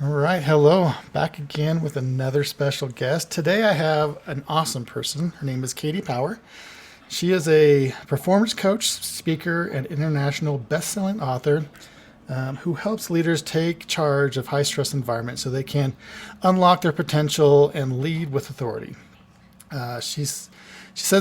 All right, hello. Back again with another special guest. Today I have an awesome person. Her name is Katie Power. She is a performance coach, speaker, and international best-selling author who helps leaders take charge of high-stress environments so they can unlock their potential and lead with authority. She says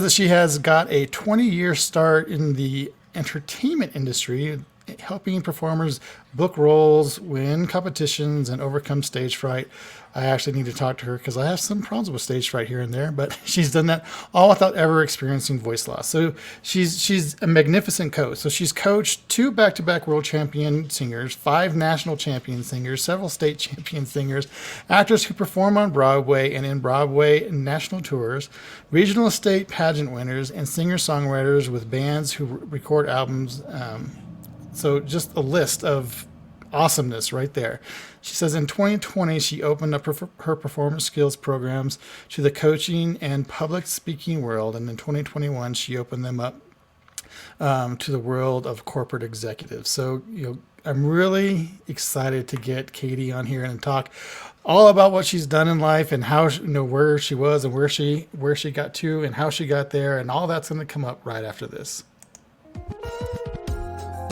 that she has got a 20-year start in the entertainment industry, helping performers book roles, win competitions, and overcome stage fright. I actually need to talk to her because I have some problems with stage fright here and there, but she's done that all without ever experiencing voice loss. So she's a magnificent coach. So she's coached two back-to-back world champion singers, five national champion singers, several state champion singers, actors who perform on Broadway and in Broadway national tours, regional state pageant winners, and singer-songwriters with bands who record albums. So just a list of awesomeness right there. She says in 2020, she opened up her performance skills programs to the coaching and public speaking world. And in 2021, she opened them up to the world of corporate executives. So, I'm really excited to get Katie on here and talk all about what she's done in life and how, where she was and where she got to and how she got there. And all that's going to come up right after this.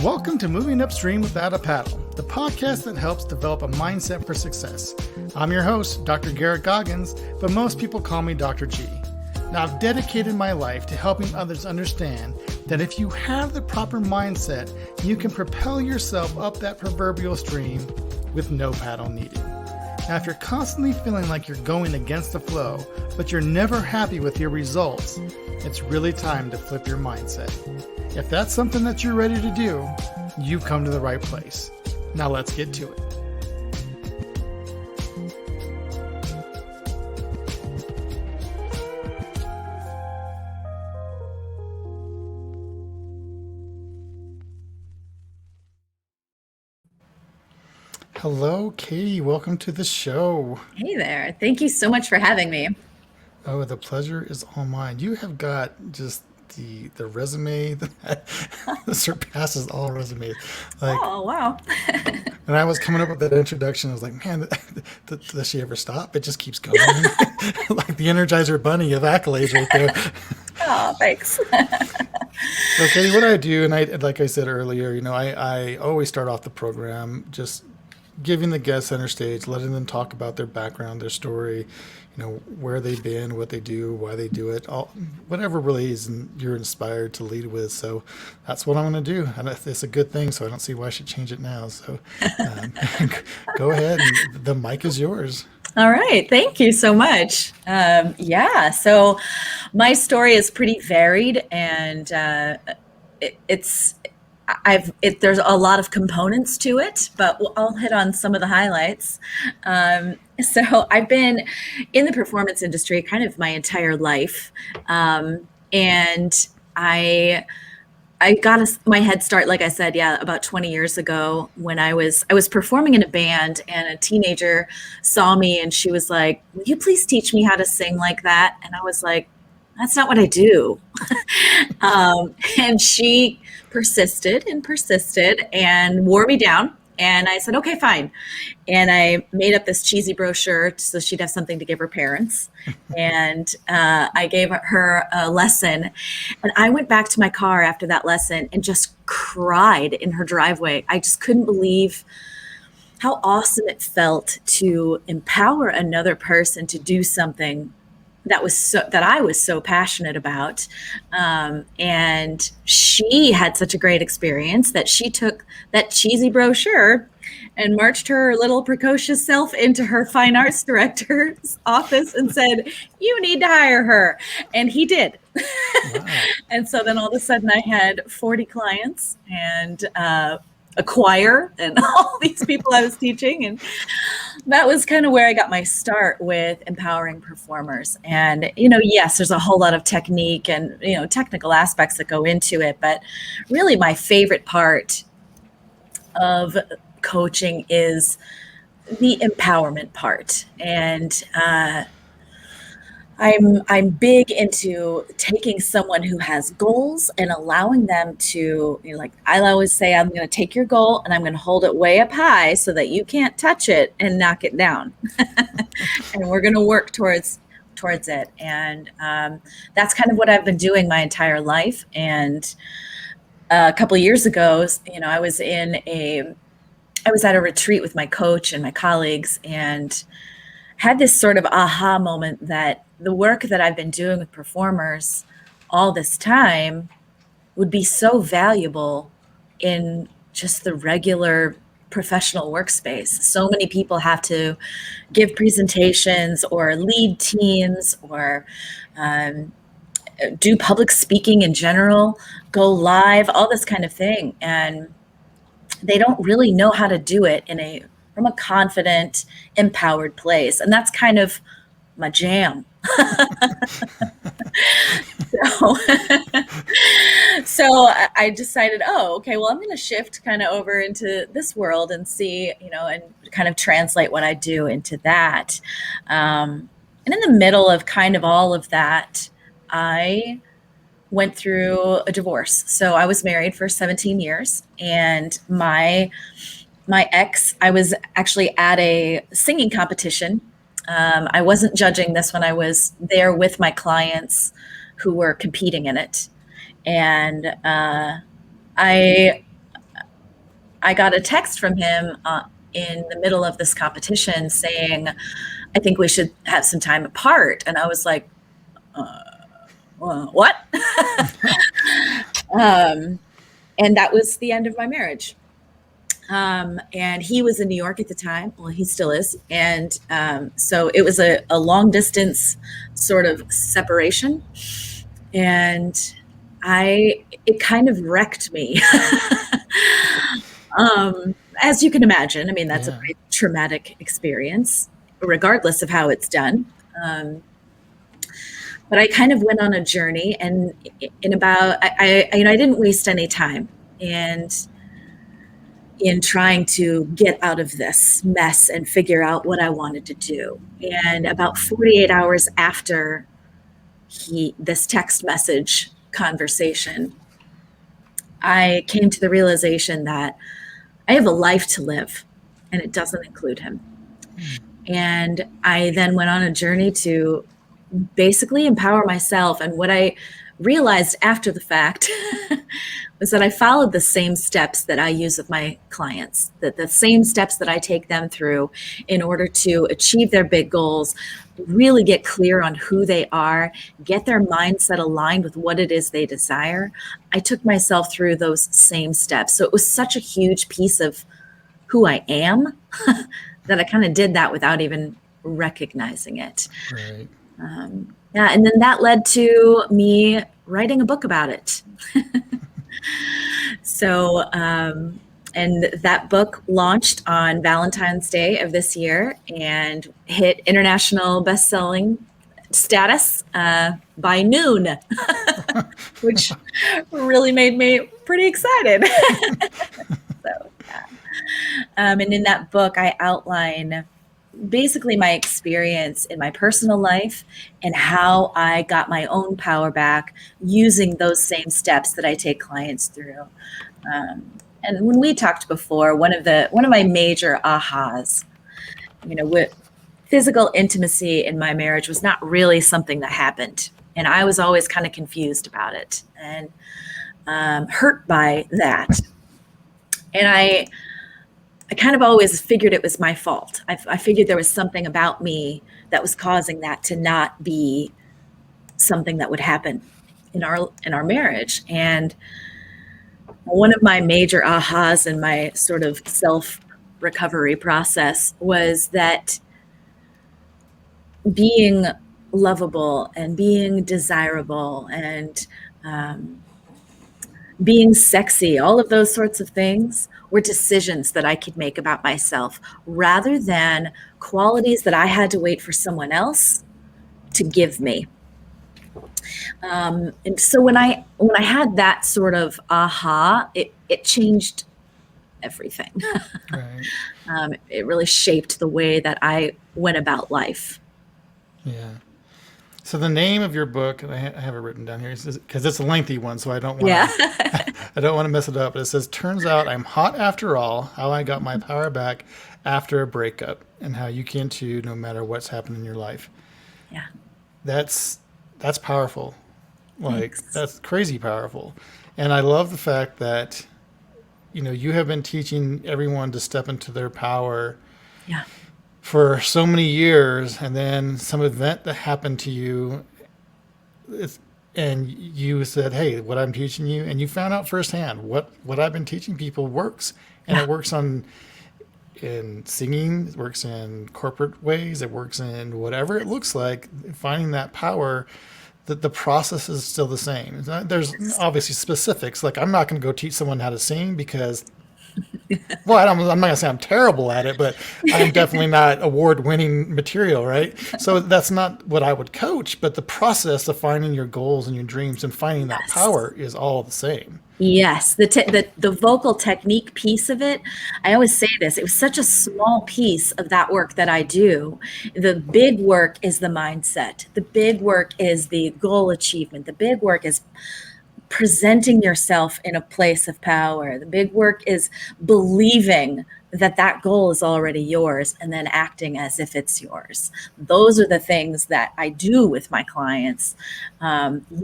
Welcome to Moving Upstream Without a Paddle, the podcast that helps develop a mindset for success. I'm your host, Dr. Garret Goggans, but most people call me Dr. G. Now, I've dedicated my life to helping others understand that if you have the proper mindset, you can propel yourself up that proverbial stream with no paddle needed. Now, if you're constantly feeling like you're going against the flow, but you're never happy with your results, it's really time to flip your mindset. If that's something that you're ready to do, you've come to the right place. Now let's get to it. Hello, Katie. Welcome to the show. Hey there. Thank you so much for having me. Oh, the pleasure is all mine. You have got just the resume that surpasses all resumes. Like Oh, wow. when I was coming up with that introduction, I was like, man, does she ever stop? It just keeps going. Like the Energizer Bunny of accolades right there. Oh, thanks. So, Katie, what I do, and like I said earlier, I always start off the program just giving the guests center stage, letting them talk about their background, their story, where they've been, what they do, why they do it, all whatever really is you're inspired to lead with. So that's what I'm going to do. And it's a good thing, so I don't see why I should change it now. So um, go ahead, and the mic is yours. All right. Thank you so much. So my story is pretty varied and it's there's a lot of components to it, but I'll hit on some of the highlights. So I've been in the performance industry kind of my entire life. And I got my head start, like I said, about 20 years ago when I was performing in a band and a teenager saw me and she was like, "Will you please teach me how to sing like that?" And I was like, "That's not what I do." And she persisted and wore me down. And I said, "Okay, fine." And I made up this cheesy brochure so she'd have something to give her parents. And I gave her a lesson. And I went back to my car after that lesson and just cried in her driveway. I just couldn't believe how awesome it felt to empower another person to do something that I was so passionate about. And she had such a great experience that she took that cheesy brochure and marched her little precocious self into her fine arts director's office and said, "You need to hire her." And he did. Wow. And so then all of a sudden I had 40 clients and a choir and all these people I was teaching. And that was kind of where I got my start with empowering performers. And, yes, there's a whole lot of technique and, technical aspects that go into it. But really my favorite part of coaching is the empowerment part. And I'm big into taking someone who has goals and allowing them to, like I always say, I'm going to take your goal and I'm going to hold it way up high so that you can't touch it and knock it down. And we're going to work towards it. And that's kind of what I've been doing my entire life. And a couple of years ago, I was at a retreat with my coach and my colleagues, and had this sort of aha moment that the work that I've been doing with performers all this time would be so valuable in just the regular professional workspace. So many people have to give presentations or lead teams or um, do public speaking in general, go live, all this kind of thing. And they don't really know how to do it from a confident, empowered place. And that's kind of my jam. So, so I decided, oh, okay, well, I'm going to shift kind of over into this world and see, and kind of translate what I do into that. And in the middle of kind of all of that, I went through a divorce. So I was married for 17 years, and my ex, I was actually at a singing competition. I wasn't judging this when I was there with my clients who were competing in it. And I I got a text from him in the middle of this competition saying, I think we should have some time apart. And I was like, what? And that was the end of my marriage. And he was in New York at the time. Well, he still is. And so it was a long distance sort of separation. And it kind of wrecked me. As you can imagine, I mean, that's a pretty traumatic experience, regardless of how it's done. But I kind of went on a journey, and I didn't waste any time. And in trying to get out of this mess and figure out what I wanted to do. And about 48 hours after this text message conversation, I came to the realization that I have a life to live, and it doesn't include him. And I then went on a journey to basically empower myself. And what I realized after the fact was that I followed the same steps that I use with my clients, that the same steps that I take them through in order to achieve their big goals, really get clear on who they are, get their mindset aligned with what it is they desire. I took myself through those same steps. So it was such a huge piece of who I am that I kind of did that without even recognizing it. Right. And then that led to me writing a book about it. So, and that book launched on Valentine's Day of this year and hit international best-selling status by noon, which really made me pretty excited. So, yeah. And in that book, I outline basically my experience in my personal life and how I got my own power back using those same steps that I take clients through. And when we talked before, one of my major ahas, with physical intimacy in my marriage was not really something that happened. And I was always kind of confused about it and hurt by that. And I kind of always figured it was my fault. I figured there was something about me that was causing that to not be something that would happen in our marriage. And one of my major ahas in my sort of self-recovery process was that being lovable and being desirable and being sexy, all of those sorts of things were decisions that I could make about myself rather than qualities that I had to wait for someone else to give me. And so when I had that sort of aha, it changed everything. Right. It really shaped the way that I went about life. Yeah. So the name of your book, and I have it written down here, because it's a lengthy one, so I don't want Yeah. to, I don't want to mess it up. But it says, "Turns out I'm hot after all. How I got my power back after a breakup, and how you can too, no matter what's happened in your life." Yeah. That's that's powerful. Like Thanks. that's crazy powerful, and I love the fact that you have been teaching everyone to step into their power Yeah. for so many years, and then some event that happened to you, it's, and you said, "Hey, what I'm teaching you," and you found out firsthand what I've been teaching people works, and Yeah. it works on in singing, it works in corporate ways, it works in whatever it looks like. Finding that power, that the process is still the same. There's Yes. obviously specifics. Like I'm not going to go teach someone how to sing because, well, I'm not going to say I'm terrible at it, but I'm definitely not award-winning material, right? So that's not what I would coach. But the process of finding your goals and your dreams and finding that Yes. power is all the same. Yes, the vocal technique piece of it, I always say this, it was such a small piece of that work that I do. The big work is the mindset. The big work is the goal achievement. The big work is presenting yourself in a place of power. The big work is believing that that goal is already yours and then acting as if it's yours. Those are the things that I do with my clients.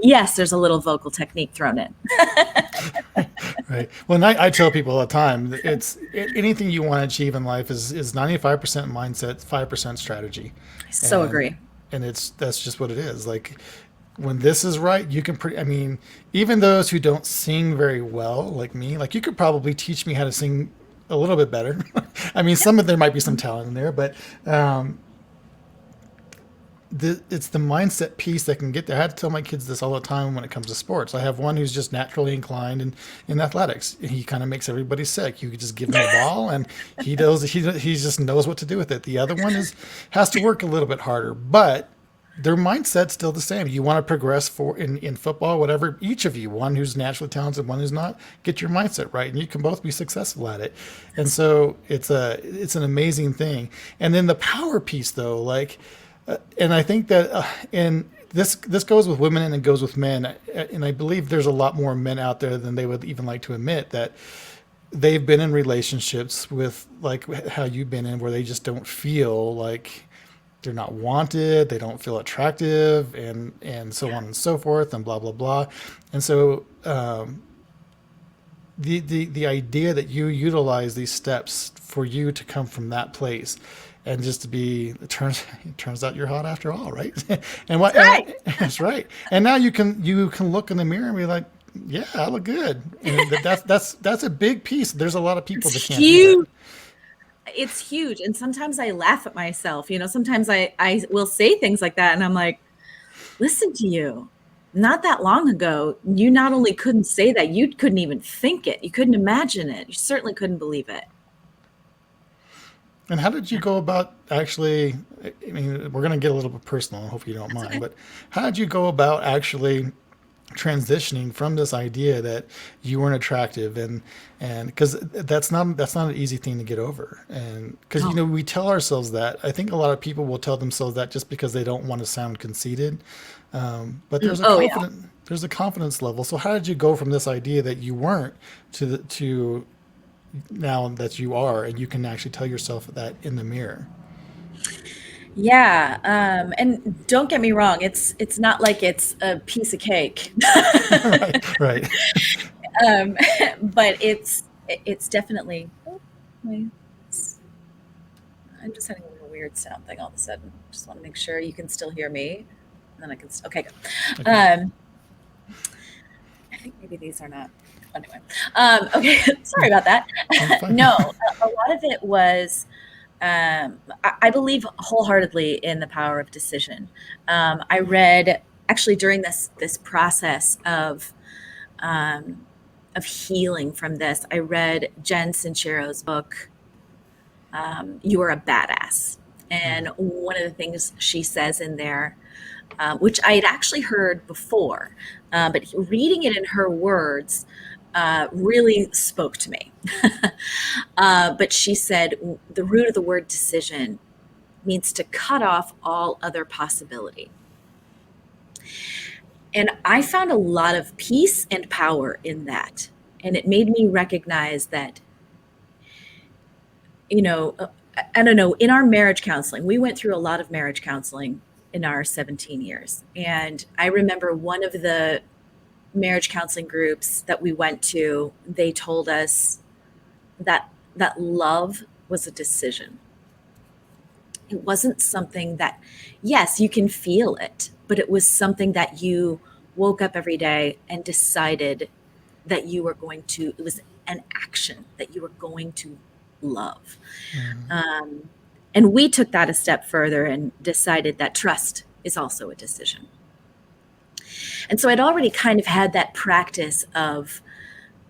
Yes, there's a little vocal technique thrown in. Right. Well, I tell people all the time, anything you want to achieve in life is 95% mindset, 5% strategy, I so and agree. that's just what it is. Like when this is right, you can I mean, even those who don't sing very well, like me, like you could probably teach me how to sing a little bit better. I mean, some of there might be some talent in there, but um, it's the mindset piece that can get there. I had to tell my kids this all the time when it comes to sports. I have one who's just naturally inclined in athletics. He kind of makes everybody sick. You could just give him a ball and he just knows what to do with it. The other one has to work a little bit harder, but their mindset's still the same. You want to progress in football, whatever, each of you, one who's naturally talented, one who's not, get your mindset right and you can both be successful at it. And so it's an amazing thing. And then the power piece though, like and I think that, and this goes with women and it goes with men, and I believe there's a lot more men out there than they would even like to admit that they've been in relationships with like how you've been in, where they just don't feel like they're not wanted, they don't feel attractive, and so on and so forth, and blah blah blah, and so the idea that you utilize these steps for you to come from that place and just to be it turns out you're hot after all, right? and what That's right. that's right. And now you can look in the mirror and be like, yeah, I look good. And that's a big piece. There's a lot of people that It's can't do that. huge. It's huge. And sometimes I laugh at myself. Sometimes I will say things like that and I'm like, listen to you. Not that long ago, you not only couldn't say that, you couldn't even think it. You couldn't imagine it. You certainly couldn't believe it. And how did you Yeah, go about actually? I mean, we're going to get a little bit personal. I hope you don't that's mind, okay. but how did you go about actually transitioning from this idea that you weren't attractive, and because that's not an easy thing to get over, and because No. we tell ourselves that. I think a lot of people will tell themselves that just because they don't want to sound conceited, but Oh, yeah. there's a confidence level. So how did you go from this idea that you weren't to now that you are, and you can actually tell yourself that in the mirror? Yeah. And don't get me wrong, it's not like it's a piece of cake. Right, right. um, but it's definitely. Oh, wait, I'm just having a little weird sound thing all of a sudden. Just want to make sure you can still hear me. And then I can. Okay, good. Okay, I think maybe these are not. Anyway, okay. Sorry about that. that's fine. No, a lot of it was. I believe wholeheartedly in the power of decision. I read actually during this process um, of healing from this. I read Jen Sincero's book, "You Are a Badass," and one of the things she says in there, which I had actually heard before, but reading it in her words really spoke to me. But she said the root of the word decision means to cut off all other possibility. And I found a lot of peace and power in that. And it made me recognize that, you know, I don't know, in our marriage counseling, we went through a lot of marriage counseling in our 17 years. And I remember one of the marriage counseling groups that we went to, they told us that love was a decision. It wasn't something that, yes, you can feel it, but it was something that you woke up every day and decided that you were going to, it was an action that you were going to love. Mm-hmm. Um, and we took that a step further and decided that trust is also a decision. And so I'd already kind of had that practice of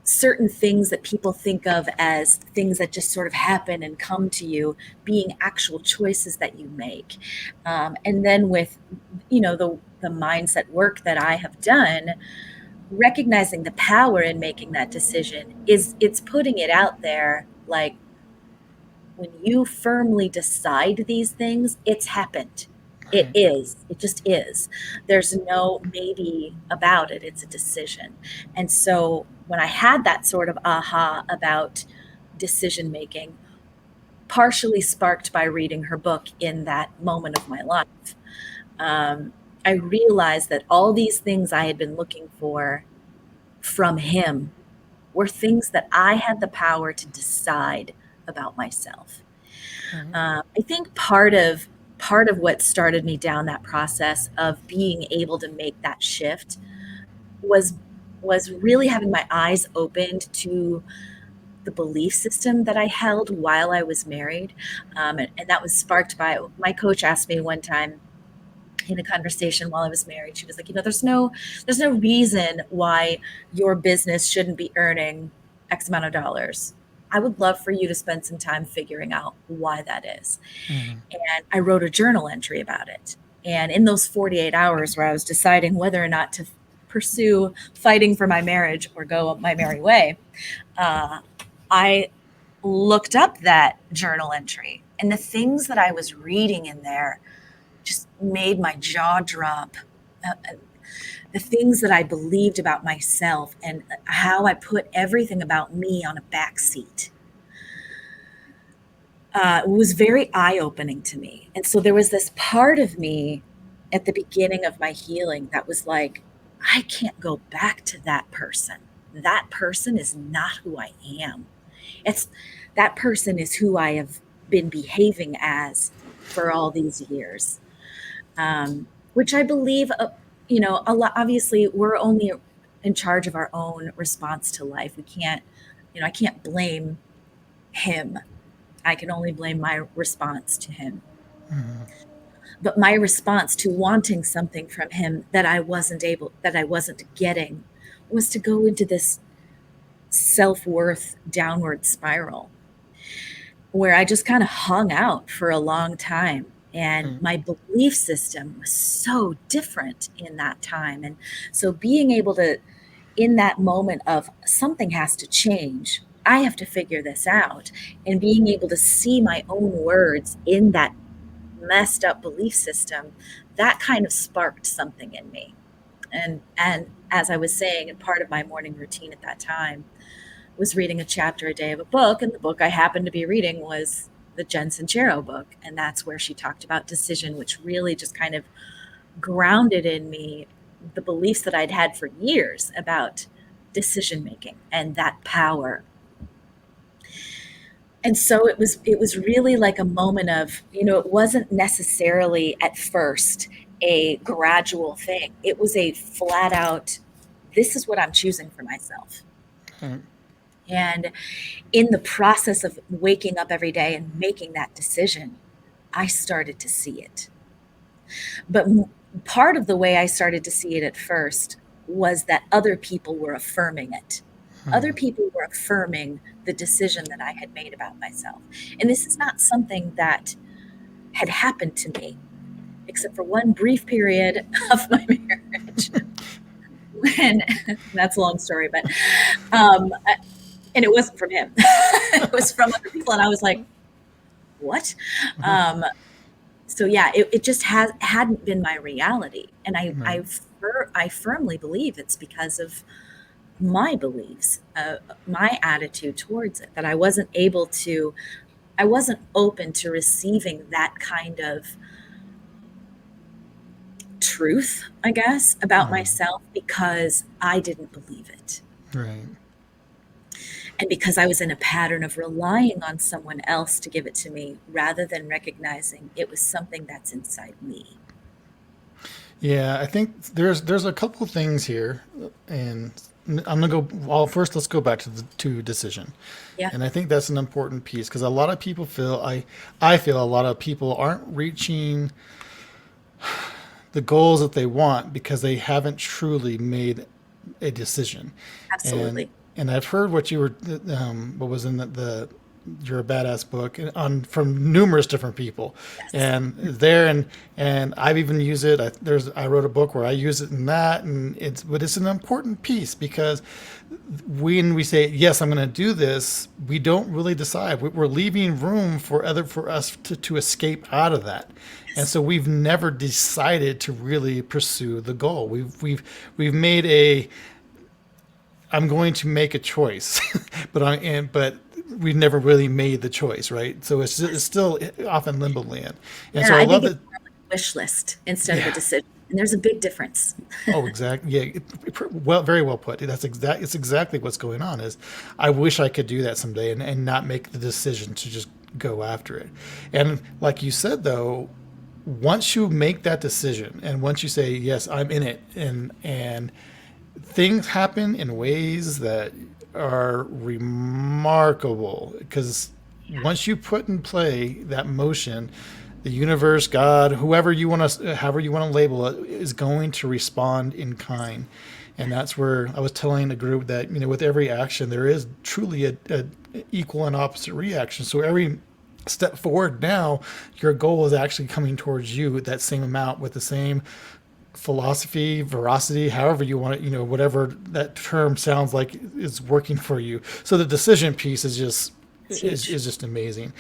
certain things that people think of as things that just sort of happen and come to you being actual choices that you make. And then with, the mindset work that I have done, recognizing the power in making that decision is it's putting it out there like when you firmly decide these things, it's happened. It Right. is. It just is. There's no maybe about it. It's a decision. And so when I had that sort of aha about decision making, partially sparked by reading her book in that moment of my life, um, I realized that all these things I had been looking for from him were things that I had the power to decide about myself. Right. I think part of what started me down that process of being able to make that shift was was really having my eyes opened to the belief system that I held while I was married, and that was sparked by my coach asked me one time in a conversation while I was married. She was like, there's no reason why your business shouldn't be earning X amount of dollars. I would love for you to spend some time figuring out why that is. Mm-hmm. And I wrote a journal entry about it. And in those 48 hours where I was deciding whether or not to pursue fighting for my marriage or go my merry way, uh, I looked up that journal entry. And the things that I was reading in there just made my jaw drop. The things that I believed about myself and how I put everything about me on a back seat was very eye opening to me. And so there was this part of me at the beginning of my healing that was like, I can't go back to that person. That person is not who I am. It's that person is who I have been behaving as for all these years, which I believe, a lot. Obviously, we're only in charge of our own response to life. We can't, I can't blame him. I can only blame my response to him. Mm-hmm. But my response to wanting something from him that I wasn't getting, was to go into this self worth downward spiral where I just kind of hung out for a long time. And Right. my belief system was so different in that time. And so being able to, in that moment of something has to change, I have to figure this out, and being able to see my own words in that messed up belief system, that kind of sparked something in me. And as I was saying, and part of my morning routine at that time was reading a chapter a day of a book, and the book I happened to be reading was the Jen Sincero book, and that's where she talked about decision, which really just kind of grounded in me the beliefs that I'd had for years about decision making and that power. And so it was really like a moment of, it wasn't necessarily at first a gradual thing. It was a flat out, this is what I'm choosing for myself. Right. And in the process of waking up every day and making that decision, I started to see it. But part of the way I started to see it at first was that other people were affirming it. Other Mm-hmm. people were affirming the decision that I had made about myself. And this is not something that had happened to me, except for one brief period of my marriage. And that's a long story, but, um, and it wasn't from him. It was from other people. And I was like, what? Mm-hmm. Um, so yeah, it just hadn't been my reality. And I Right. I firmly believe it's because of my beliefs, my attitude towards it, that I wasn't open to receiving that kind of truth, I guess, about myself because I didn't believe it. Right. And because I was in a pattern of relying on someone else to give it to me rather than recognizing it was something that's inside me. Yeah, I think there's a couple of things here, and I'm gonna go. Well, first, let's go back to the to decision, Yeah, and I think that's an important piece because a lot of people feel I feel a lot of people aren't reaching the goals that they want because they haven't truly made a decision, and absolutely. and I've heard what you were what was in the you're a badass book on from numerous different people Yes. and there and I've even used it. I wrote a book where I use it in that, and it's an important piece because when we say yes, I'm going to do this, we don't really decide. We're leaving room for us to escape out of that, and Yes. so we've never decided to really pursue the goal. We've made a I'm going to make a choice, but we've never really made the choice, right? So it's Yes. still often limbo land, and Yeah, so I I think love it's that. more like a wish list instead of a Yeah. decision. And there's a big difference. Oh, exactly. Yeah. Well, very well put. It's exactly what's going on. Is I wish I could do that someday and not make the decision to just go after it. And like you said, though, once you make that decision and once you say yes, I'm in it, and things happen in ways that are remarkable because once you put in play that motion, the universe, God, however you want to label it, is going to respond in kind. And that's where I was telling the group that with every action there is truly a equal and opposite reaction. So every step forward now, your goal is actually coming towards you that same amount with the same philosophy, veracity, however you want it, whatever that term sounds like is working for you. So the decision piece is just It's is, huge. is just amazing.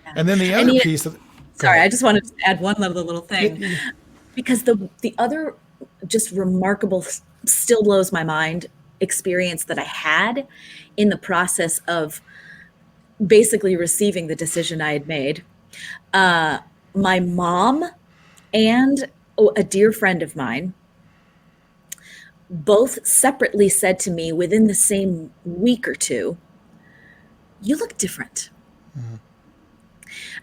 Yeah. And then the And other piece of, go sorry, ahead. I just wanted to add one little Yeah, thing yeah, because the other just remarkable, still blows my mind experience that I had in the process of basically receiving the decision I had made. Uh, my mom and a dear friend of mine both separately said to me within the same week or two, "You look different."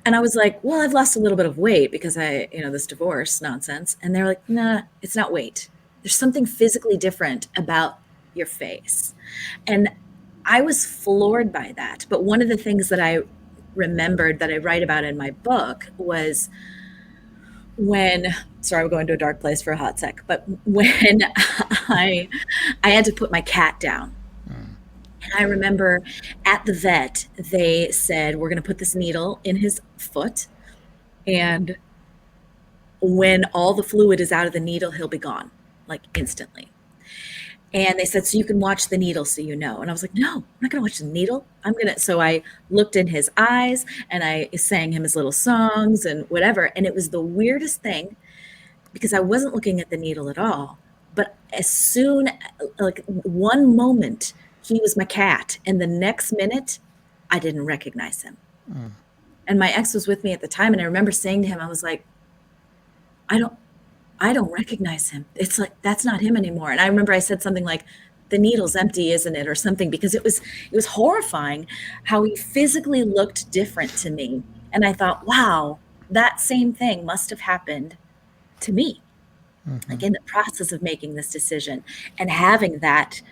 And I was like, "Well, I've lost a little bit of weight because this divorce nonsense." And they're like, "Nah, it's not weight. There's something physically different about your face." And I was floored by that. But one of the things that I remembered that I write about in my book was when, sorry, we're going to a dark place for a hot sec, but when I I had to put my cat down. And I remember at the vet, they said, "We're going to put this needle in his foot. And when all the fluid is out of the needle, he'll be gone, like instantly." And they said, "So you can watch the needle so you know." And I was like, "No, I'm not going to watch the needle. I'm going to." So I looked in his eyes and I sang him his little songs and whatever. And it was the weirdest thing because I wasn't looking at the needle at all. But as soon, like one moment, he was my cat. And the next minute, I didn't recognize him. And my ex was with me at the time. And I remember saying to him, I was like, I don't, I don't recognize him. It's like, that's not him anymore. And I remember I said something like, "The needle's empty, isn't it?" Or something, because it was horrifying how he physically looked different to me. And I thought, wow, that same thing must have happened to me, like in the process of making this decision and having that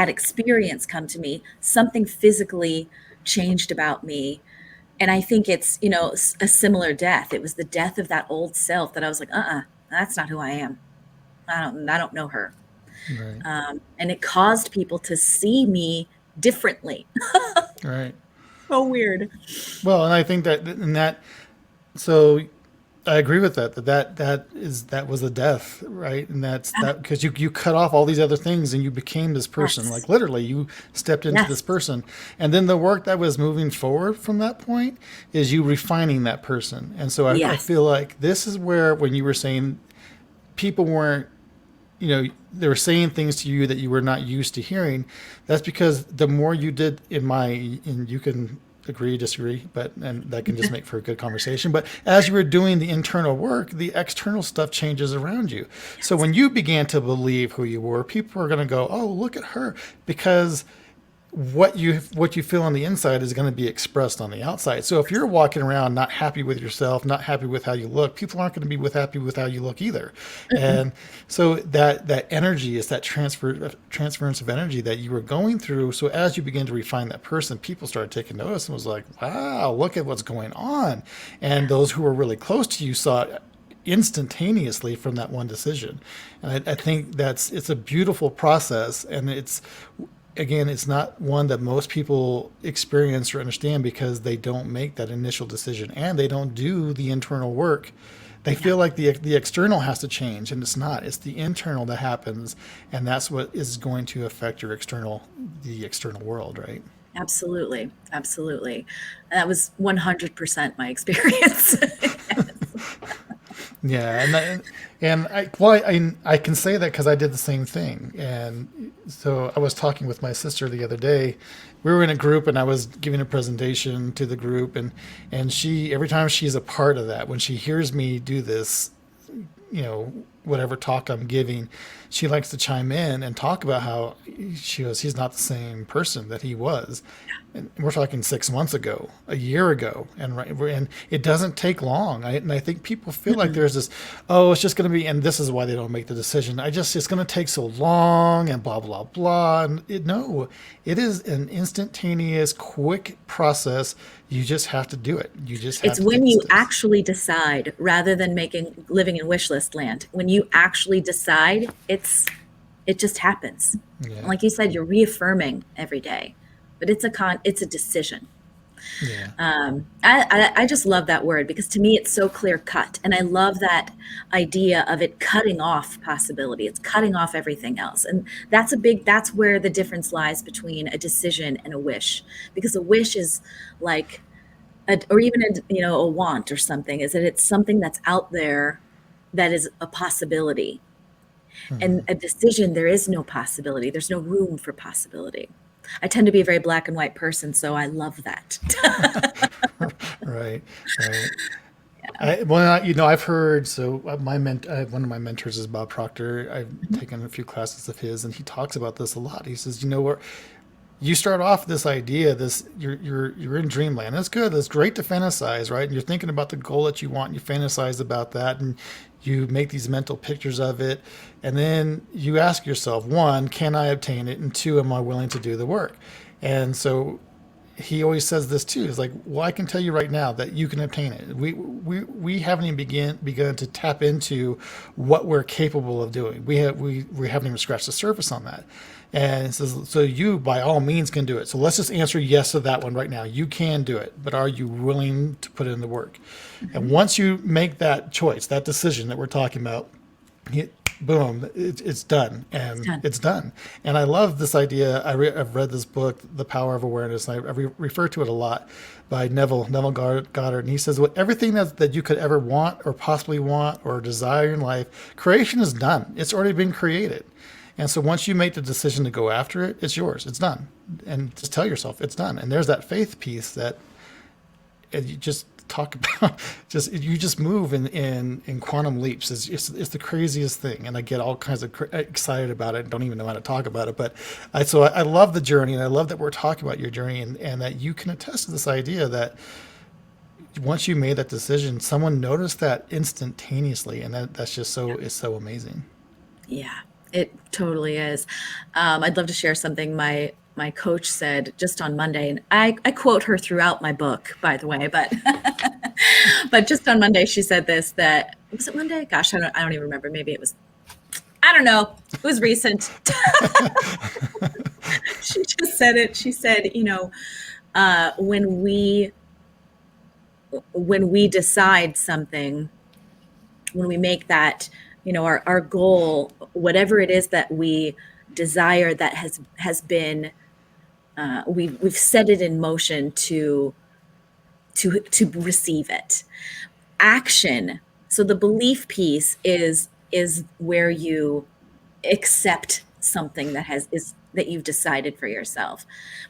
experience come to me. Something physically changed about me. And I think it's, a similar death. It was the death of that old self that I was like, that's not who I am. I don't know her. right, And it caused people to see me differently. right. So weird. Well, and I think so I agree with that was a death, right? And that's Yeah. that because you cut off all these other things and you became this person. Yes. Like literally, you stepped into this Yes. person, and then the work that was moving forward from that point is you refining that person. And so I Yes. feel like this is where when you were saying people weren't they were saying things to you that you were not used to hearing. That's because the more you did and you can agree, disagree, and that can just make for a good conversation. But as you were doing the internal work, the external stuff changes around you. So Yes. when you began to believe who you were, people are going to go, "Oh, look at her," because what you feel on the inside is going to be expressed on the outside. So if you're walking around not happy with yourself, not happy with how you look, people aren't going to be happy with how you look either. Mm-mm. And so that energy is that transference of energy that you were going through. So as you begin to refine that person, people started taking notice and was like, "Wow, look at what's going on." And those who were really close to you saw it instantaneously from that one decision. And I think it's a beautiful process, and it's not one that most people experience or understand because they don't make that initial decision and they don't do the internal work. They Yeah. feel like the external has to change, and it's not. It's the internal that happens, and that's what is going to affect the external world, right? Absolutely. Absolutely. And that was 100% my experience. Yeah, and I can say that because I did the same thing. And so I was talking with my sister the other day. We were in a group, and I was giving a presentation to the group, and she every time she's a part of that, when she hears me do this, whatever talk I'm giving, she likes to chime in and talk about how he's not the same person that he was. And we're talking 6 months ago, a year ago, and it doesn't take long. And I think people feel like Mm-mm. there's this, oh, it's just going to be, and this is why they don't make the decision. It's going to take so long, and blah blah blah. And no, it is an instantaneous, quick process. You just have to do it. You just have It's to take when the you steps. actually decide rather than living in wish list land. When you actually decide, it just happens. And Yeah, like you said, you're reaffirming every day, but it's a decision. yeah. I just love that word because to me it's so clear cut, and I love that idea of it cutting off possibility. It's cutting off everything else, and that's where the difference lies between a decision and a wish, because a wish is like or even a want or something, is that it's something that's out there that is a possibility. And Mhm. a decision, there is no possibility. There's no room for possibility. I tend to be a very black and white person, so I love that. Right, right. I've heard. So one of my mentors is Bob Proctor. I've taken a few classes of his, and he talks about this a lot. He says, where you start off this idea, this you're in dreamland. That's good. That's great to fantasize, right? And you're thinking about the goal that you want. And you fantasize about that, and you make these mental pictures of it, and then you ask yourself, one, can I obtain it, and two, am I willing to do the work? And so he always says this too. Is like, well, I can tell you right now that you can obtain it. We haven't even begun to tap into what we're capable of doing. We haven't even scratched the surface on that. And it says, so you by all means can do it. So let's just answer yes to that one right now. You can do it, but are you willing to put in the work? And Mhm. once you make that choice, that decision that we're talking about, boom, it's done, It's and done. it's done. And I love this idea. I've read this book, The Power of Awareness, and I refer to it a lot, by Neville Goddard, and he says, "What everything that you could ever want or possibly want or desire in life, creation is done. It's already been created." And so once you make the decision to go after it, it's yours. It's done. And just tell yourself it's done. And there's that faith piece that and you just talk about you just move in quantum leaps. It's the craziest thing, and I get all kinds of excited about it and don't even know how to talk about it. But I love the journey, and I love that we're talking about your journey, and that you can attest to this idea that once you made that decision, someone noticed that instantaneously, and that's just so it's so amazing. Yeah, it totally is. I'd love to share something my coach said just on Monday, and I quote her throughout my book, by the way, but but just on Monday she said this, that was it Monday? Gosh, I don't even remember. Maybe it was, I don't know. It was recent. She just said it. She said, uh, when we when we decide something, when we make that, our goal, whatever it is that we desire, that has been, we've set it in motion to receive it. Action. So the belief piece is where you accept something that has is that you've decided for yourself.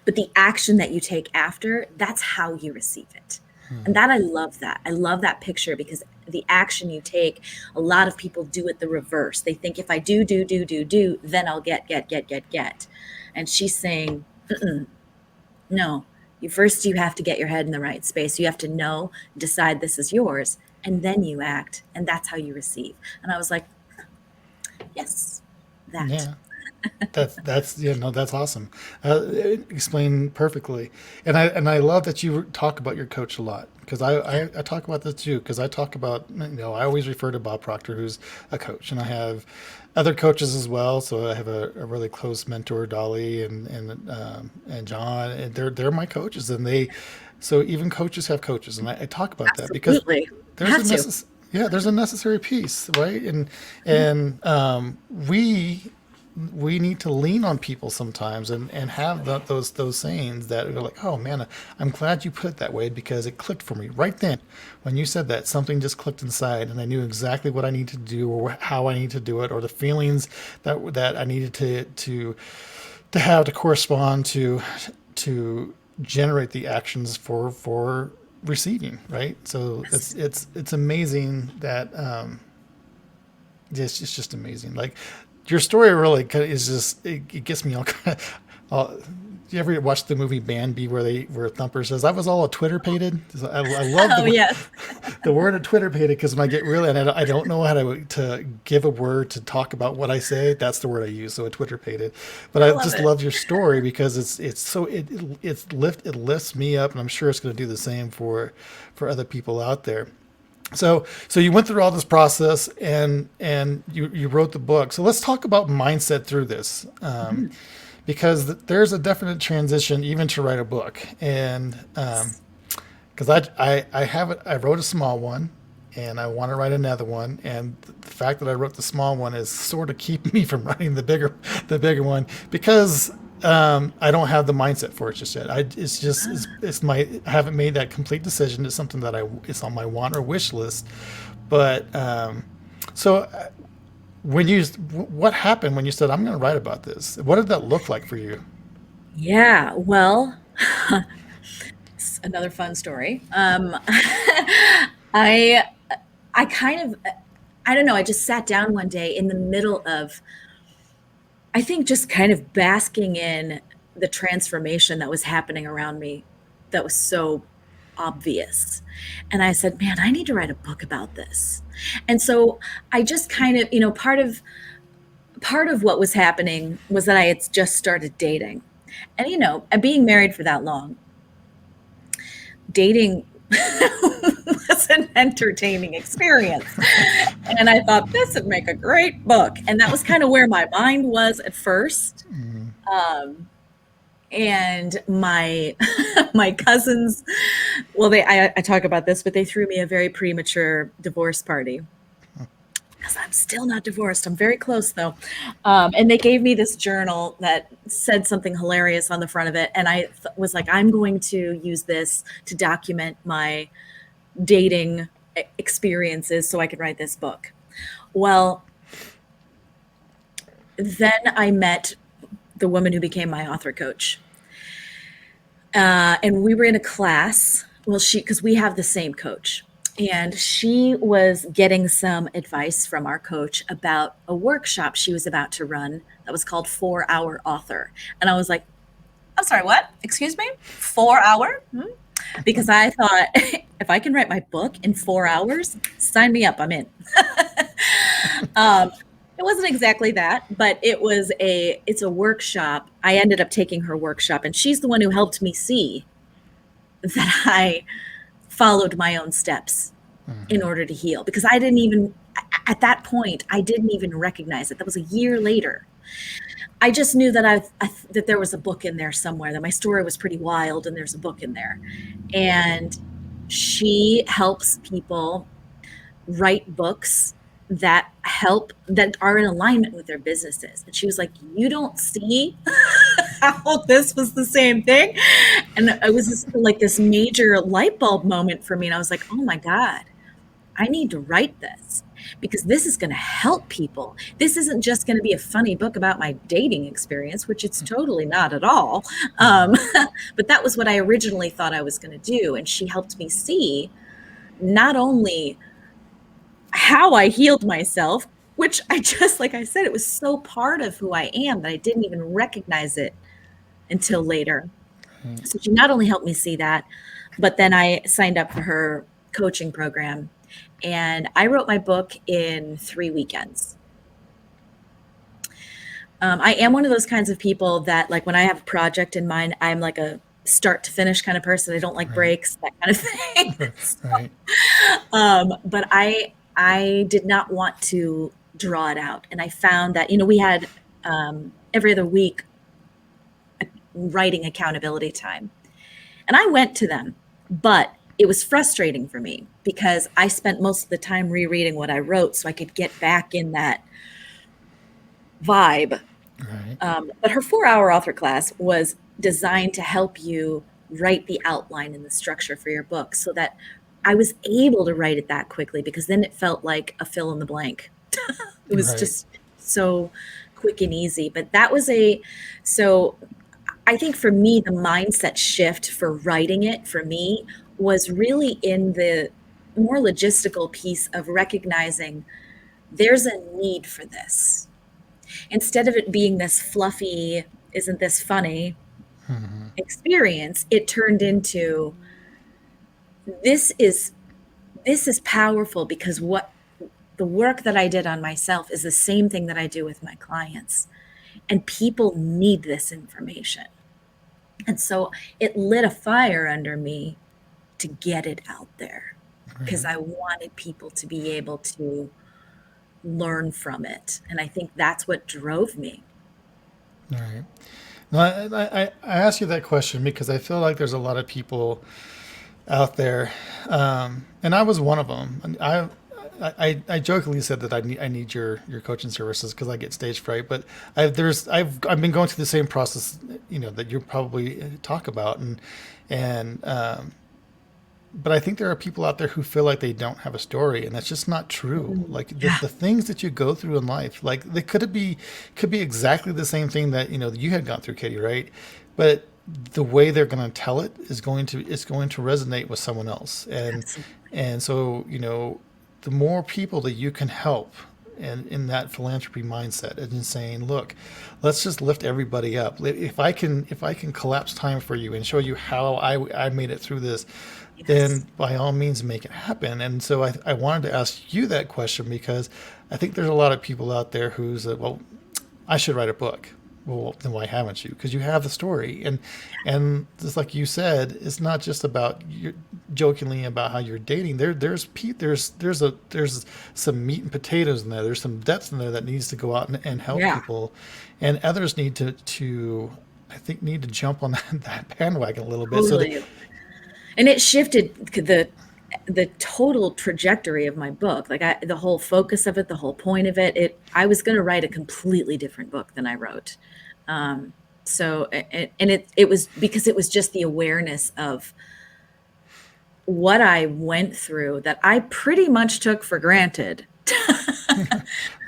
But the action that you take after, that's how you receive it. And that I love that. I love that picture because the action you take, a lot of people do it the reverse. They think if I do, then I'll get. And she's saying, no, you have to get your head in the right space. You have to know, decide this is yours, and then you act, and that's how you receive. And I was like, yes, that. Yeah. That's that's awesome. Explained perfectly, and I love that you talk about your coach a lot because I talk about this too because I talk about I always refer to Bob Proctor who's a coach and I have other coaches as well. So I have a really close mentor, Dolly and John, and they're my coaches and they so even coaches have coaches and I talk about that because Absolutely. there's a Have to. yeah there's a necessary piece right and we need to lean on people sometimes and have those sayings that are like, oh man, I'm glad you put it that way because it clicked for me right then when you said that something just clicked inside and I knew exactly what I need to do or how I need to do it or the feelings that I needed to have to correspond to generate the actions for receiving right. So Yes. it's amazing that it's just amazing. Like your story really is just it gets me all kind of. Do you ever watch the movie Bambi where Thumper says I was all a Twitter pated? I love Oh, yes. the word of Twitter pated because when I get really and I don't know how to give a word to talk about what I say. That's the word I use. So a Twitter pated. But I I love just it. love your story because it lifts me up and I'm sure it's going to do the same for other people out there. So you went through all this process and you wrote the book. So let's talk about mindset through this, because there's a definite transition even to write a book. And because I wrote a small one, and I want to write another one. And the fact that I wrote the small one is sort of keeping me from writing the bigger one because I don't have the mindset for it just yet. It's my I haven't made that complete decision. It's something that it's on my want or wish list. But so when you what happened when you said I'm going to write about this? What did that look like for you? Yeah. Well, it's another fun story. I I kind of I don't know. I just sat down one day in the middle of I think just kind of basking in the transformation that was happening around me that was so obvious. And I said, man, I need to write a book about this. And so I just kind of, part of what was happening was that I had just started dating. And and being married for that long, dating was an entertaining experience. And I thought this would make a great book. And that was kind of where my mind was at first. Um, and my my cousins, well, I talk about this, but they threw me a very premature divorce party because I'm still not divorced. I'm very close though. And they gave me this journal that said something hilarious on the front of it. And I was like, I'm going to use this to document my dating experiences so I can write this book. Well, then I met the woman who became my author coach. And we were in a class. Well, because we have the same coach. And she was getting some advice from our coach about a workshop she was about to run that was called 4 Hour Author. And I was like, I'm sorry, what? Excuse me? 4 hour? Because I thought, if I can write my book in 4 hours, sign me up. I'm in. It wasn't exactly that, but it's a workshop. I ended up taking her workshop, and she's the one who helped me see that I followed my own steps in order to heal because I didn't even at that point I didn't even recognize it. That was a year later. I just knew that that there was a book in there somewhere, that my story was pretty wild and there's a book in there. And she helps people write books that are in alignment with their businesses. And she was like, you don't see how this was the same thing. And it was like this major light bulb moment for me. And I was like, oh my God, I need to write this. because this is going to help people. This isn't just going to be a funny book about my dating experience, which it's totally not at all. Um, but that was what I originally thought I was going to do. And she helped me see not only how I healed myself, which I just, like I said, it was so part of who I am that I didn't even recognize it until later. So she not only helped me see that, but then I signed up for her coaching program and I wrote my book in 3 weekends. I am one of those kinds of people that, like, when I have a project in mind, I'm like a start to finish kind of person. I don't like Right. breaks, that kind of thing. Right. But I did not want to draw it out, and I found that we had every other week writing accountability time, and I went to them, but it was frustrating for me because I spent most of the time rereading what I wrote so I could get back in that vibe. Right. But her 4-hour author class was designed to help you write the outline and the structure for your book so that I was able to write it that quickly because then it felt like a fill in the blank. It was Right. just so quick and easy. But that was so I think for me, the mindset shift for writing it for me was really in the more logistical piece of recognizing there's a need for this. Instead of it being this fluffy, isn't this funny experience, it turned into this is this is powerful because what the work that I did on myself is the same thing that I do with my clients. And people need this information. And so it lit a fire under me to get it out there because Right. I wanted people to be able to learn from it. And I think that's what drove me. Right. No, I ask you that question because I feel like there's a lot of people out there, and I was one of them. And I jokingly said that I need your coaching services because I get stage fright. But I've been going through the same process, that you probably talk about, and but I think there are people out there who feel like they don't have a story, and that's just not true. Mm, Like yeah. the things that you go through in life, like they could be exactly the same thing that that you had gone through, Katie, right? But the way they're going to tell it is going to resonate with someone else, and Absolutely. and so the more people that you can help and in that philanthropy mindset and in saying, look, let's just lift everybody up. If I can collapse time for you and show you how I made it through this, Yes. then by all means make it happen. And so I wanted to ask you that question because I think there's a lot of people out there who's well, I should write a book. Well, then why haven't you? Because you have the story, and just like you said, it's not just about you jokingly about how you're dating. There's some meat and potatoes in there. There's some depth in there that needs to go out and help Yeah, people, and others need to I think need to jump on that bandwagon a little bit. So that totally. And it shifted the total trajectory of my book. Like the whole focus of it, the whole point of it. I was going to write a completely different book than I wrote. Um, and it was because it was just the awareness of what I went through that I pretty much took for granted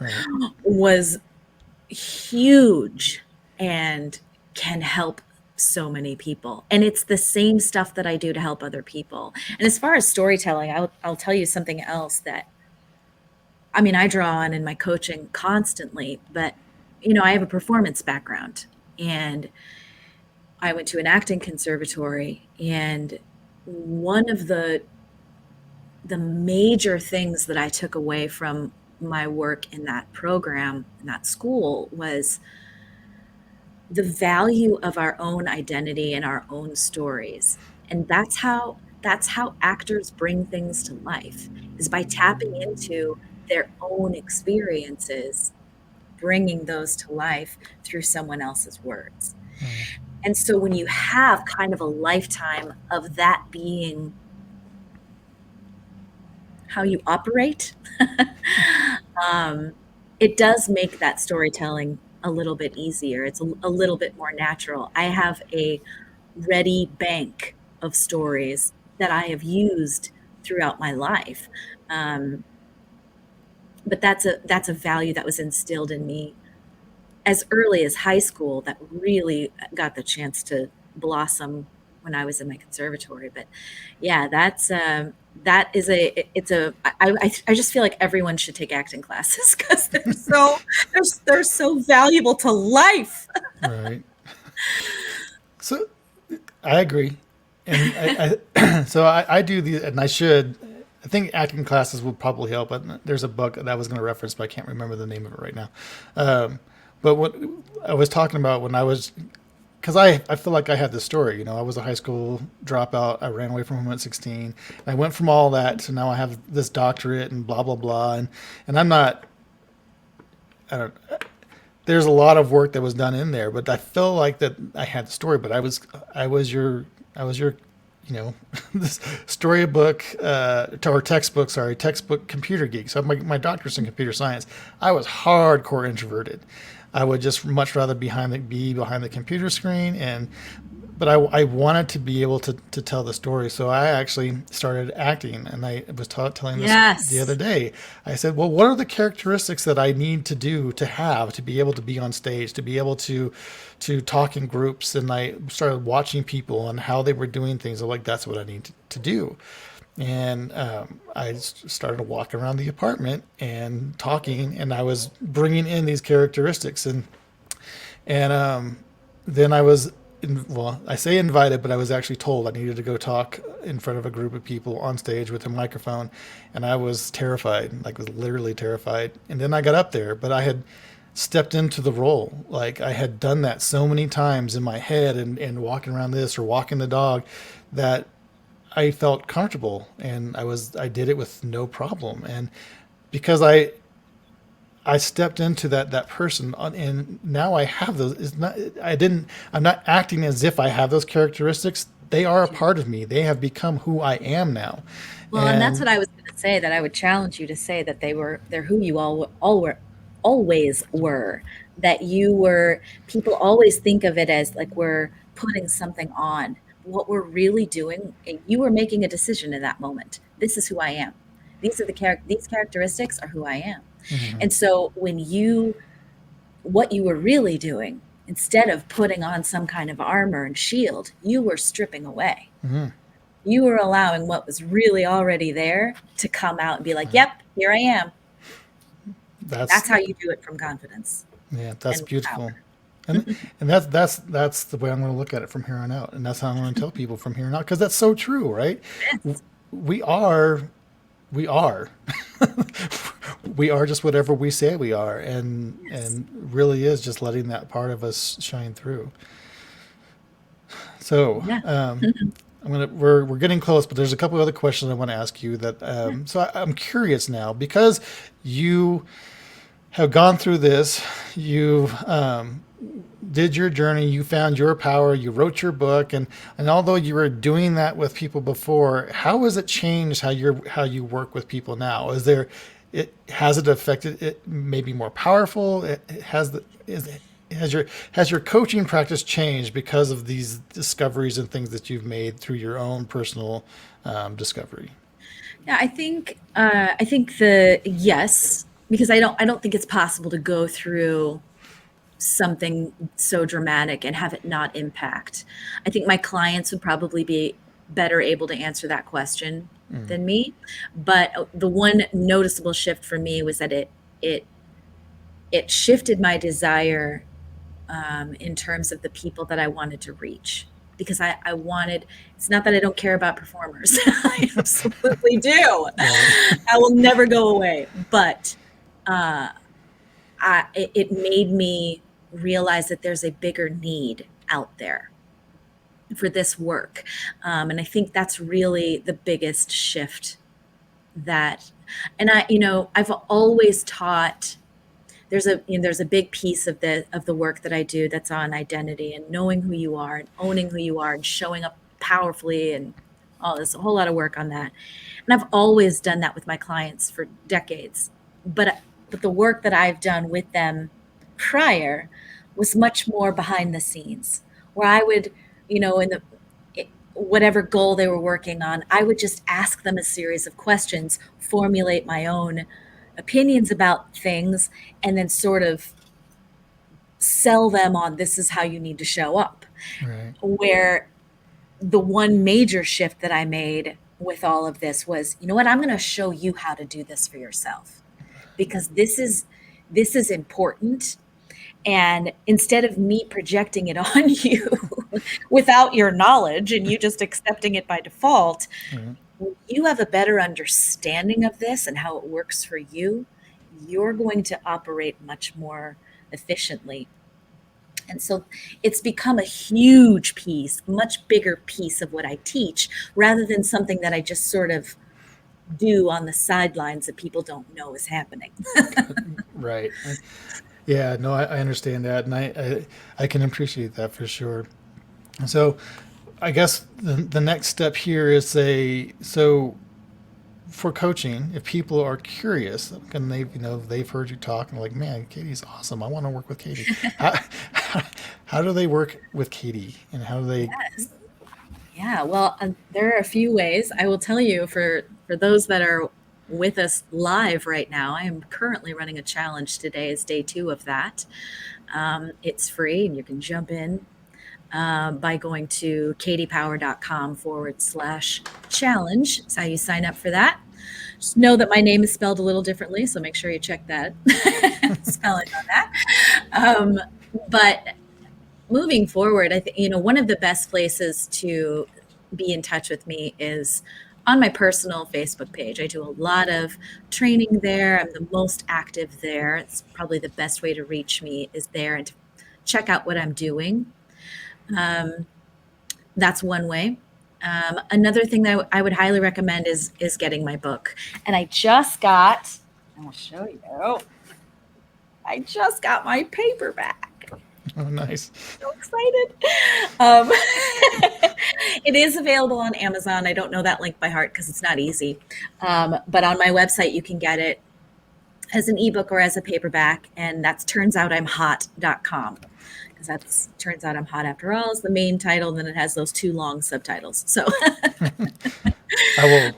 right, was huge and can help so many people. And it's the same stuff that I do to help other people. And as far as storytelling, I'll tell you something else that I mean, I draw on in my coaching constantly, but I have a performance background and I went to an acting conservatory and one of the major things that I took away from my work in that program, in that school, was the value of our own identity and our own stories. And that's how actors bring things to life is by tapping into their own experiences, bringing those to life through someone else's words. right, And so when you have kind of a lifetime of that being how you operate, um, it does make that storytelling a little bit easier. It's a little bit more natural. I have a ready bank of stories that I have used throughout my life. Um, but that's a value that was instilled in me as early as high school that really got the chance to blossom when I was in my conservatory. But yeah, that is it's a I just feel like everyone should take acting classes because they're so valuable to life. Right. So I agree, and so I do these, and I should. I think acting classes will probably help. But there's a book that I was going to reference, but I can't remember the name of it right now. Um, but what I was talking about when I was, because I feel like I had this story. I was a high school dropout. I ran away from home at 16. And I went from all that to now I have this doctorate and blah blah blah. And I'm not. I don't. There's a lot of work that was done in there, but I feel like that I had the story. But I was your this storybook or textbook, sorry, textbook computer geek. So my doctor's in computer science. I was hardcore introverted. I would just much rather be behind the computer screen, but I wanted to be able to tell the story. So I actually started acting, and I was telling this the other Yes. day. I said, well, what are the characteristics that I need to do to have to be able to be on stage, to be able to talk in groups? And I started watching people and how they were doing things. I'm like, that's what I need to do. And I started walking around the apartment and talking, and I was bringing in these characteristics, and then I was, well, I say invited, but I was actually told I needed to go talk in front of a group of people on stage with a microphone, and I was terrified, like was literally terrified. And then I got up there, but I had stepped into the role, like I had done that so many times in my head, and walking around this or walking the dog, that I felt comfortable, and I did it with no problem. And because I stepped into that person, and now I have those. It's not I didn't I'm not acting as if I have those characteristics. They are a part of me. They have become who I am now. Well, and that's And what I was going to say, that I would challenge you to say that they're who you all were always were, that you were, people always think of it as like we're putting something on. What we're really doing, you were making a decision in that moment. This is who I am. These characteristics are who I am. mhm, And so what you were really doing, instead of putting on some kind of armor and shield, you were stripping away. mhm, You were allowing what was really already there to come out and be like, right. yep, here I am. That's That's how you do it from confidence Yeah, that's and with beautiful. power. And that's the way I'm going to look at it from here on out, and that's how I'm going to tell people from here on out, because that's so true, right? Yes. We are we are we are just whatever we say we are, Yes. and really is just letting that part of us shine through. So Yeah. we're getting close, but there's a couple of other questions I want to ask you. I'm curious now, because you have gone through this. You did your journey. You found your power. You wrote your book, and although you were doing that with people before, how has it changed how you work with people now? Has it affected it? Maybe more powerful. It has the is has your coaching practice changed because of these discoveries and things that you've made through your own personal discovery? Yeah, I think the yes, because I don't think it's possible to go through something so dramatic and have it not impact. I think my clients would probably be better able to answer that question Mm, than me. But the one noticeable shift for me was that it it shifted my desire in terms of the people that I wanted to reach. Because I wanted, it's not that I don't care about performers. I absolutely do. right. I will never go away. But it made me realize that there's a bigger need out there for this work. And I think that's really the biggest shift that, and I've always taught, there's a big piece of the work that I do that's on identity and knowing who you are and owning who you are and showing up powerfully and all this, a whole lot of work on that. And I've always done that with my clients for decades. But the work that I've done with them prior was much more behind the scenes, where I would, in the whatever goal they were working on, I would just ask them a series of questions, formulate my own opinions about things and then sort of sell them on this is how you need to show up. Right. Where the one major shift that I made with all of this was, you know what, I'm going to show you how to do this for yourself because this is important. And instead of me projecting it on you without your knowledge and you just accepting it by default, Right. when you have a better understanding of this and how it works for you, you're going to operate much more efficiently. And so it's become a huge piece, much bigger piece of what I teach, rather than something that I just sort of do on the sidelines that people don't know is happening. Right. Yeah, no, I understand that, and I can appreciate that for sure. So, I guess the next step here is so for coaching, if people are curious and they've heard you talk and like, man, Katie's awesome. I want to work with Katie. How, how do they work with Katie, and how do they? Yes. Yeah, well, there are a few ways. I will tell you for those that are with us live right now, I am currently running a challenge. Today is day 2 of that. It's free and you can jump in by going to katiepower.com/challenge. That's how you sign up for that. Just know that my name is spelled a little differently, so make sure you check that spelling on that. Um, but moving forward, I think, one of the best places to be in touch with me is on my personal Facebook page. I do a lot of training there. I'm the most active there. It's probably the best way to reach me is there and to check out what I'm doing. Um, that's one way. Another thing that I would highly recommend is getting my book. And I just got, I will show you. I just got my paperback. Oh, nice. So excited. Um, it is available on Amazon. I don't know that link by heart because it's not easy. But on my website, you can get it as an ebook or as a paperback. And that's turnsoutimhot.com. Because that's turns out I'm hot after all is the main title. And then it has those 2 long subtitles. So I will.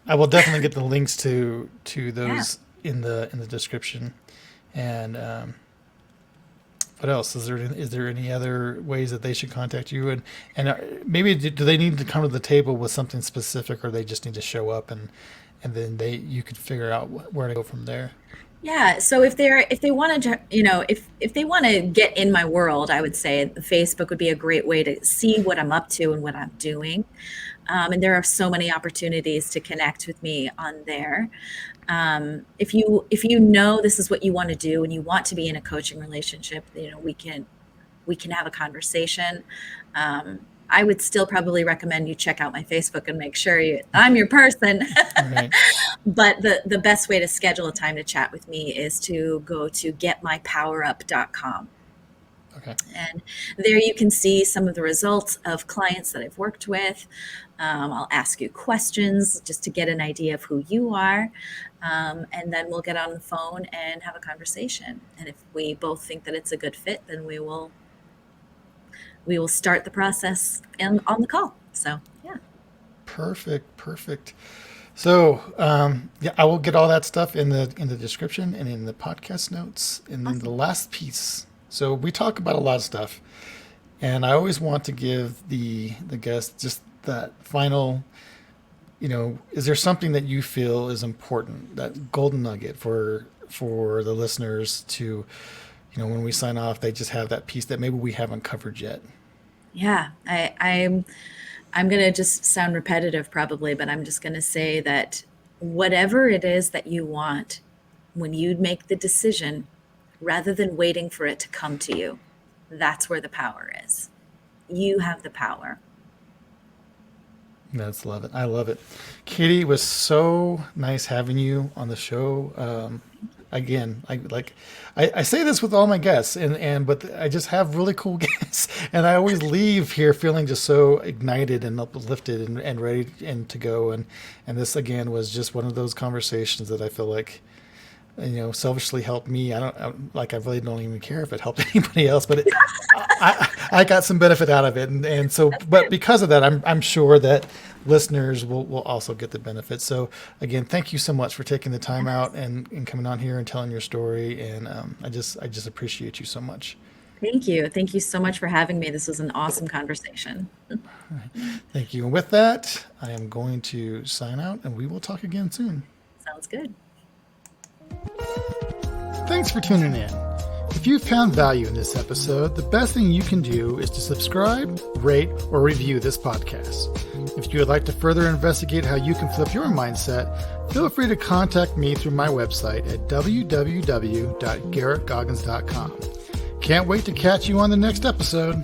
I will definitely get the links to yeah. those in the description. And what else is there any other ways that they should contact you, and maybe do they need to come to the table with something specific, or they just need to show up and then you could figure out where to go from there? Yeah, so if they want to, if they want to get in my world, I would say Facebook would be a great way to see what I'm up to and what I'm doing. And there are so many opportunities to connect with me on there. If you know this is what you want to do and you want to be in a coaching relationship, we can have a conversation. I would still probably recommend you check out my Facebook and make sure I'm your person. Right. But the best way to schedule a time to chat with me is to go to getmypowerup.com. Okay. And there you can see some of the results of clients that I've worked with. I'll ask you questions just to get an idea of who you are. And then we'll get on the phone and have a conversation. And if we both think that it's a good fit, then we will start the process on the call. So, yeah. Perfect. Perfect. So yeah, I will get all that stuff in the description and in the podcast notes. And then the Awesome. last piece. So we talk about a lot of stuff, and I always want to give the guest just that final. Is there something that you feel is important, that golden nugget for the listeners to, when we sign off, they just have that piece that maybe we haven't covered yet. Yeah. I'm going to just sound repetitive probably, but I'm just going to say that whatever it is that you want, when you make the decision, rather than waiting for it to come to you, that's where the power is. You have the power. That's love it. I love it. Katie, it was so nice having you on the show. Again, I say this with all my guests, but I just have really cool guests, and I always leave here feeling just so ignited and uplifted and ready and to go. And this again was just one of those conversations that I feel like selfishly helped me. I really don't even care if it helped anybody else, but I got some benefit out of it. And so, but because of that, I'm sure that listeners will also get the benefit. So again, thank you so much for taking the time out and coming on here and telling your story. And I just appreciate you so much. Thank you. Thank you so much for having me. This was an awesome conversation. Thank you. And with that, I am going to sign out, and we will talk again soon. Sounds good. Thanks for tuning in. If you found value in this episode, the best thing you can do is to subscribe, rate, or review this podcast. If you would like to further investigate how you can flip your mindset, feel free to contact me through my website at www.garretgoggans.com. Can't wait to catch you on the next episode.